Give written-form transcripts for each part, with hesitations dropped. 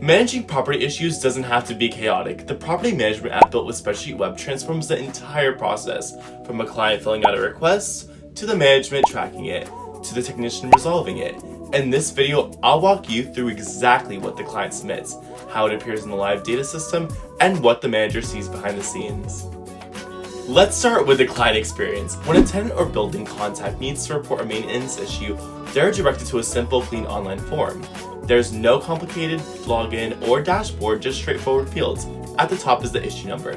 Managing property issues doesn't have to be chaotic. The property management app built with SpreadsheetWeb transforms the entire process, from a client filling out a request, to the management tracking it, to the technician resolving it. In this video, I'll walk you through exactly what the client submits, how it appears in the live data system, and what the manager sees behind the scenes. Let's start with the client experience. When a tenant or building contact needs to report a maintenance issue, they're directed to a simple, clean online form. There's no complicated login or dashboard, just straightforward fields. At the top is the issue number,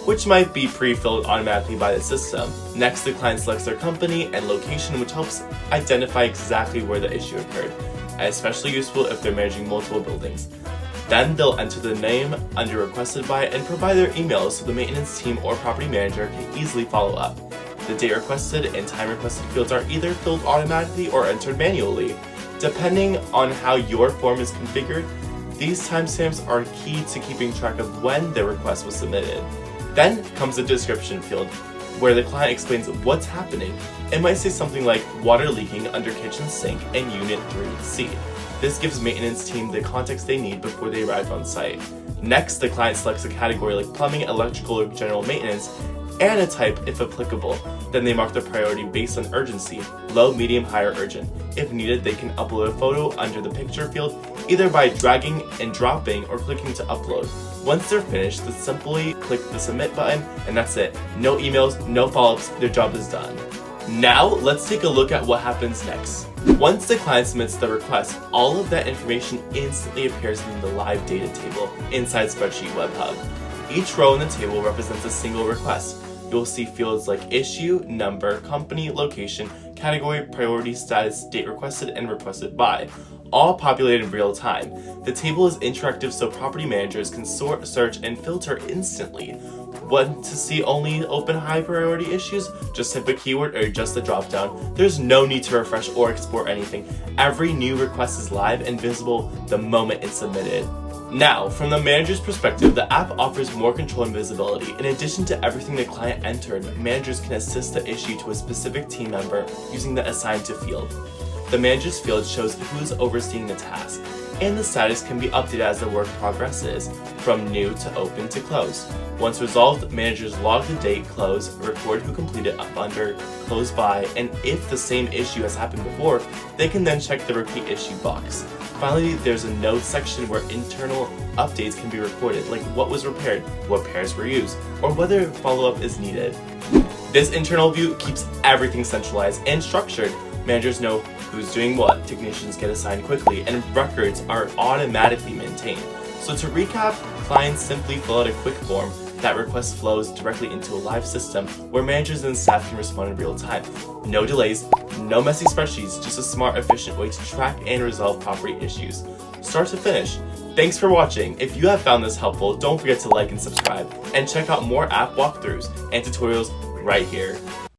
which might be pre-filled automatically by the system. Next, the client selects their company and location, which helps identify exactly where the issue occurred, especially useful if they're managing multiple buildings. Then they'll enter the name under requested by and provide their email so the maintenance team or property manager can easily follow up. The date requested and time requested fields are either filled automatically or entered manually. Depending on how your form is configured, these timestamps are key to keeping track of when the request was submitted. Then comes the description field, where the client explains what's happening. It might say something like water leaking under kitchen sink in Unit 3C. This gives maintenance team the context they need before they arrive on site. Next, the client selects a category like plumbing, electrical, or general maintenance, and a type if applicable. Then they mark the priority based on urgency, low, medium, high, or urgent. If needed, they can upload a photo under the picture field, either by dragging and dropping or clicking to upload. Once they're finished, they simply click the submit button, and that's it. No emails, no follow-ups, their job is done. Now, let's take a look at what happens next. Once the client submits the request, all of that information instantly appears in the live data table inside SpreadsheetWeb Hub. Each row in the table represents a single request. You'll see fields like issue, number, company, location, category, priority, status, date requested, and requested by, all populated in real time. The table is interactive so property managers can sort, search, and filter instantly. Want to see only open high priority issues? Just type a keyword or adjust the dropdown. There's no need to refresh or export anything. Every new request is live and visible the moment it's submitted. Now, from the manager's perspective, the app offers more control and visibility. In addition to everything the client entered, managers can assist the issue to a specific team member using the Assign to field. The manager's field shows who's overseeing the task, and the status can be updated as the work progresses, from new to open to close. Once resolved, managers log the date, close, record who completed up under, close by, and if the same issue has happened before, they can then check the repeat issue box. Finally, there's a notes section where internal updates can be recorded, like what was repaired, what pairs were used, or whether follow-up is needed. This internal view keeps everything centralized and structured. Managers know who's doing what, technicians get assigned quickly, and records are automatically maintained. So to recap, clients simply fill out a quick form. That request flows directly into a live system where managers and staff can respond in real time. No delays, no messy spreadsheets, just a smart, efficient way to track and resolve property issues, start to finish. Thanks for watching. If you have found this helpful, don't forget to like and subscribe, and check out more app walkthroughs and tutorials right here.